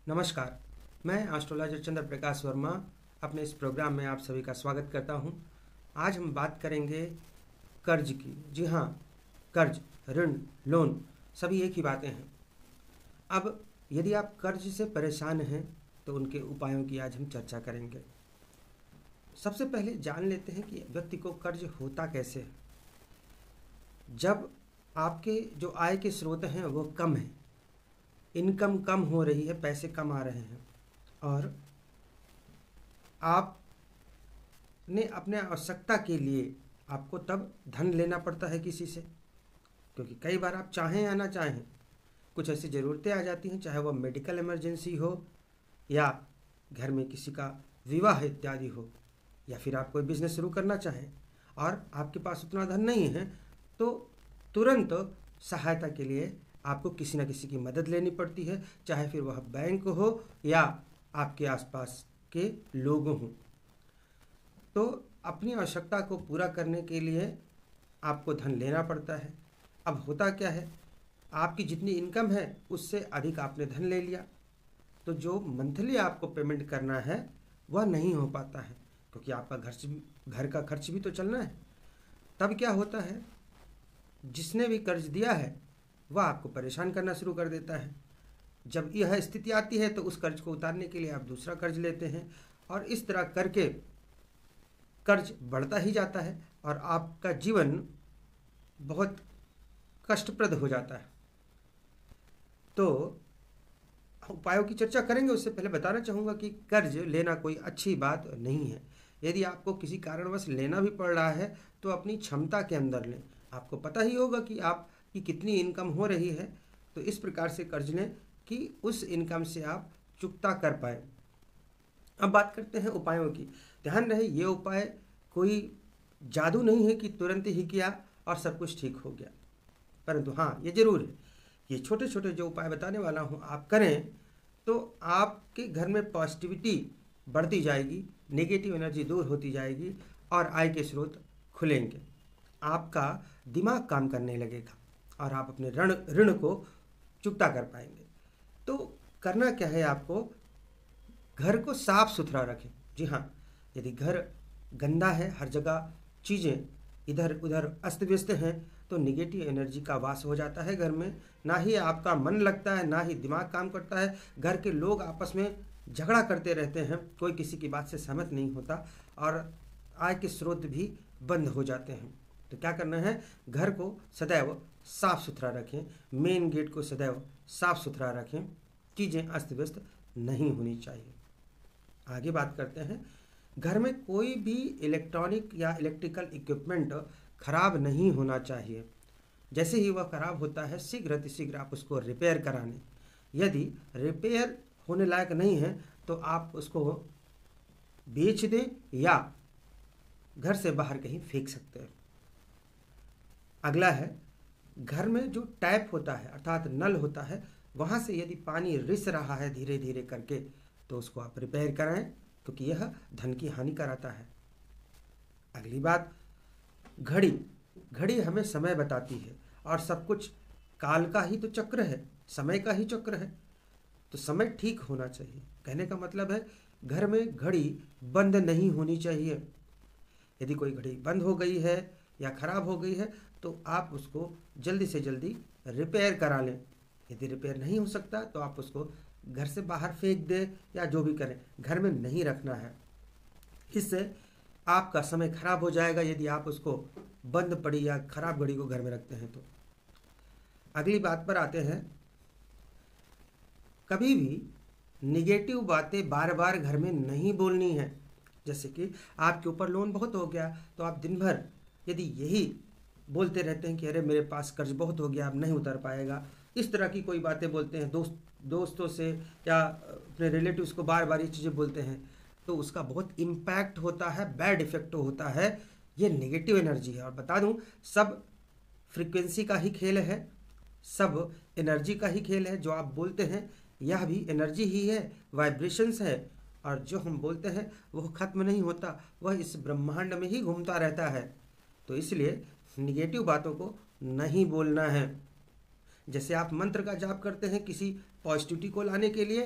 नमस्कार। मैं एस्ट्रोलॉजर चंद्र प्रकाश वर्मा अपने इस प्रोग्राम में आप सभी का स्वागत करता हूं। आज हम बात करेंगे कर्ज की। जी हाँ, कर्ज, ऋण, लोन सभी एक ही बातें हैं। अब यदि आप कर्ज से परेशान हैं तो उनके उपायों की आज हम चर्चा करेंगे। सबसे पहले जान लेते हैं कि व्यक्ति को कर्ज होता कैसे है। जब आपके जो आय के स्रोत हैं वो कम हैं, इनकम कम हो रही है, पैसे कम आ रहे हैं और आपने अपने आवश्यकता के लिए आपको तब धन लेना पड़ता है किसी से, क्योंकि कई बार आप चाहें या ना चाहें कुछ ऐसी ज़रूरतें आ जाती हैं, चाहे वह मेडिकल इमरजेंसी हो या घर में किसी का विवाह इत्यादि हो, या फिर आप कोई बिजनेस शुरू करना चाहें और आपके पास उतना धन नहीं है तो तुरंत सहायता के लिए आपको किसी न किसी की मदद लेनी पड़ती है, चाहे फिर वह बैंक हो या आपके आसपास के लोग हों। तो अपनी आवश्यकता को पूरा करने के लिए आपको धन लेना पड़ता है। अब होता क्या है, आपकी जितनी इनकम है उससे अधिक आपने धन ले लिया तो जो मंथली आपको पेमेंट करना है वह नहीं हो पाता है, क्योंकि आपका घर का खर्च भी तो चलना है। तब क्या होता है, जिसने भी कर्ज दिया है वह आपको परेशान करना शुरू कर देता है। जब यह स्थिति आती है तो उस कर्ज को उतारने के लिए आप दूसरा कर्ज लेते हैं और इस तरह करके कर्ज बढ़ता ही जाता है और आपका जीवन बहुत कष्टप्रद हो जाता है। तो उपायों की चर्चा करेंगे, उससे पहले बताना चाहूँगा कि कर्ज लेना कोई अच्छी बात नहीं है। यदि आपको किसी कारणवश लेना भी पड़ रहा है तो अपनी क्षमता के अंदर लें। आपको पता ही होगा कि आपकी कितनी इनकम हो रही है, तो इस प्रकार से कर्ज लें कि उस इनकम से आप चुकता कर पाए। अब बात करते हैं उपायों की। ध्यान रहे, ये उपाय कोई जादू नहीं है कि तुरंत ही किया और सब कुछ ठीक हो गया, परंतु हाँ ये जरूर है, ये छोटे छोटे जो उपाय बताने वाला हूँ आप करें तो आपके घर में पॉजिटिविटी बढ़ती जाएगी, नेगेटिव एनर्जी दूर होती जाएगी और आय के स्रोत खुलेंगे। आपका दिमाग काम करने लगेगा और आप अपने ऋण को चुकता कर पाएंगे। तो करना क्या है, आपको घर को साफ सुथरा रखें। जी हाँ, यदि घर गंदा है, हर जगह चीज़ें इधर उधर अस्त व्यस्त हैं तो निगेटिव एनर्जी का वास हो जाता है घर में। ना ही आपका मन लगता है, ना ही दिमाग काम करता है। घर के लोग आपस में झगड़ा करते रहते हैं, कोई किसी की बात से सहमत नहीं होता और आय के स्रोत भी बंद हो जाते हैं। तो क्या करना है, घर को सदैव साफ सुथरा रखें, मेन गेट को सदैव साफ सुथरा रखें, चीज़ें अस्त व्यस्त नहीं होनी चाहिए। आगे बात करते हैं, घर में कोई भी इलेक्ट्रॉनिक या इलेक्ट्रिकल इक्विपमेंट खराब नहीं होना चाहिए। जैसे ही वह खराब होता है शीघ्र आप उसको रिपेयर कराने। यदि रिपेयर होने लायक नहीं है तो आप उसको बेच दें या घर से बाहर कहीं फेंक सकते हैं। अगला है, घर में जो टैप होता है अर्थात नल होता है, वहाँ से यदि पानी रिस रहा है धीरे धीरे करके तो उसको आप रिपेयर कराएं, क्योंकि यह धन की हानि कराता है। अगली बात, घड़ी हमें समय बताती है और सब कुछ काल का ही तो चक्र है, समय का ही चक्र है, तो समय ठीक होना चाहिए। कहने का मतलब है घर में घड़ी बंद नहीं होनी चाहिए। यदि कोई घड़ी बंद हो गई है या खराब हो गई है तो आप उसको जल्दी से जल्दी रिपेयर करा लें। यदि रिपेयर नहीं हो सकता तो आप उसको घर से बाहर फेंक दें या जो भी करें, घर में नहीं रखना है। इससे आपका समय खराब हो जाएगा यदि आप उसको बंद पड़ी या खराब घड़ी को घर में रखते हैं तो। अगली बात पर आते हैं, कभी भी निगेटिव बातें बार बार घर में नहीं बोलनी है। जैसे कि आपके ऊपर लोन बहुत हो गया तो आप दिन भर यदि यही बोलते रहते हैं कि अरे मेरे पास कर्ज बहुत हो गया, अब नहीं उतर पाएगा, इस तरह की कोई बातें बोलते हैं दोस्तों से या अपने रिलेटिव्स को बार बार ये चीज़ें बोलते हैं, तो उसका बहुत इम्पैक्ट होता है, बैड इफेक्ट होता है। ये नेगेटिव एनर्जी है। और बता दूं, सब फ्रीक्वेंसी का ही खेल है, सब एनर्जी का ही खेल है। जो आप बोलते हैं यह भी एनर्जी ही है, वाइब्रेशंस है, और जो हम बोलते हैं वह खत्म नहीं होता, वह इस ब्रह्मांड में ही घूमता रहता है। तो इसलिए निगेटिव बातों को नहीं बोलना है। जैसे आप मंत्र का जाप करते हैं किसी पॉजिटिविटी को लाने के लिए,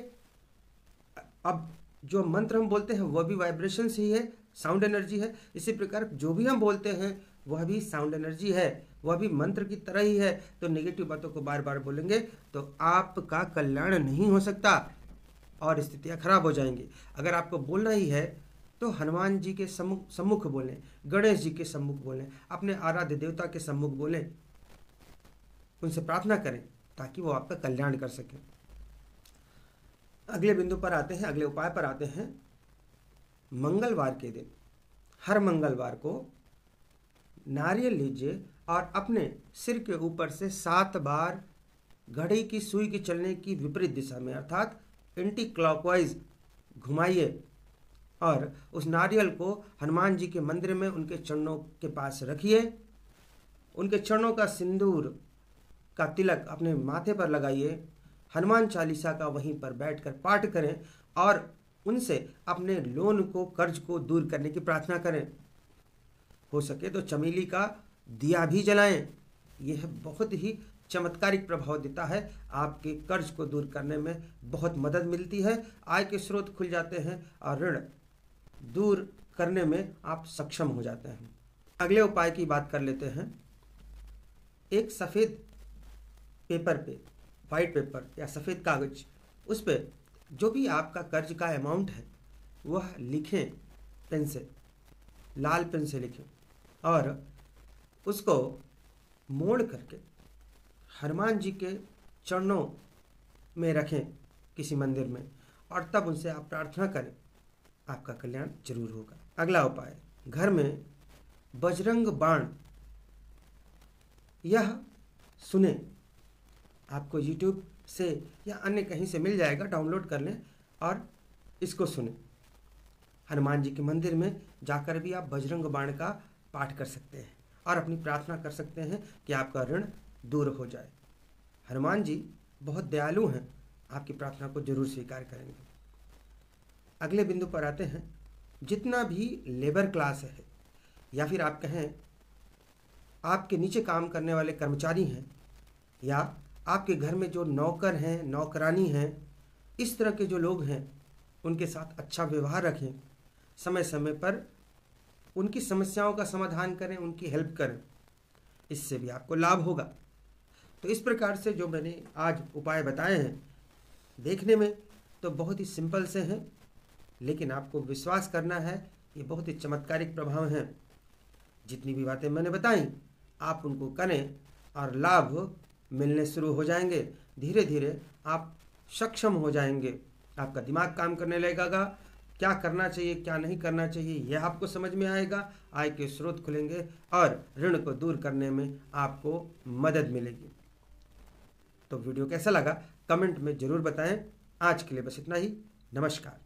अब जो मंत्र हम बोलते हैं वह भी वाइब्रेशंस ही है, साउंड एनर्जी है। इसी प्रकार जो भी हम बोलते हैं वह भी साउंड एनर्जी है, वह भी मंत्र की तरह ही है। तो नेगेटिव बातों को बार बार बोलेंगे तो आपका कल्याण नहीं हो सकता और स्थितियां खराब हो जाएंगी। अगर आपको बोलना ही है तो हनुमान जी के सम्मुख बोलें, गणेश जी के सम्मुख बोलें, अपने आराध्य देवता के सम्मुख बोलें, उनसे प्रार्थना करें ताकि वो आपका कल्याण कर सकें। अगले बिंदु पर आते हैं, अगले उपाय पर आते हैं। मंगलवार के दिन, हर मंगलवार को नारियल लीजिए और अपने सिर के ऊपर से 7 बार घड़ी की सुई के चलने की विपरीत दिशा में अर्थात एंटी क्लॉकवाइज घुमाइए और उस नारियल को हनुमान जी के मंदिर में उनके चरणों के पास रखिए। उनके चरणों का सिंदूर का तिलक अपने माथे पर लगाइए। हनुमान चालीसा का वहीं पर बैठकर पाठ करें और उनसे अपने लोन को, कर्ज को दूर करने की प्रार्थना करें। हो सके तो चमेली का दिया भी जलाएं। यह बहुत ही चमत्कारिक प्रभाव देता है, आपके कर्ज को दूर करने में बहुत मदद मिलती है, आय के स्रोत खुल जाते हैं और ऋण दूर करने में आप सक्षम हो जाते हैं। अगले उपाय की बात कर लेते हैं। एक सफ़ेद पेपर पे, वाइट पेपर या सफ़ेद कागज, उस पे जो भी आपका कर्ज का अमाउंट है वह लिखें पेन से, लाल पेन से लिखें और उसको मोड़ करके हनुमान जी के चरणों में रखें किसी मंदिर में और तब उनसे आप प्रार्थना करें, आपका कल्याण जरूर होगा। अगला उपाय, घर में बजरंग बाण, यह सुने, आपको YouTube से या अन्य कहीं से मिल जाएगा, डाउनलोड कर लें और इसको सुने। हनुमान जी के मंदिर में जाकर भी आप बजरंग बाण का पाठ कर सकते हैं और अपनी प्रार्थना कर सकते हैं कि आपका ऋण दूर हो जाए। हनुमान जी बहुत दयालु हैं, आपकी प्रार्थना को जरूर स्वीकार करेंगे। अगले बिंदु पर आते हैं। जितना भी लेबर क्लास है या फिर आप कहें आपके नीचे काम करने वाले कर्मचारी हैं या आपके घर में जो नौकर हैं, नौकरानी हैं, इस तरह के जो लोग हैं उनके साथ अच्छा व्यवहार रखें, समय समय पर उनकी समस्याओं का समाधान करें, उनकी हेल्प करें, इससे भी आपको लाभ होगा। तो इस प्रकार से जो मैंने आज उपाय बताए हैं, देखने में तो बहुत ही सिंपल से हैं, लेकिन आपको विश्वास करना है, ये बहुत ही चमत्कारिक प्रभाव हैं। जितनी भी बातें मैंने बताई आप उनको करें और लाभ मिलने शुरू हो जाएंगे। धीरे धीरे आप सक्षम हो जाएंगे, आपका दिमाग काम करने लगेगा, क्या करना चाहिए क्या नहीं करना चाहिए यह आपको समझ में आएगा, आय के स्रोत खुलेंगे और ऋण को दूर करने में आपको मदद मिलेगी। तो वीडियो कैसा लगा कमेंट में ज़रूर बताएं। आज के लिए बस इतना ही। नमस्कार।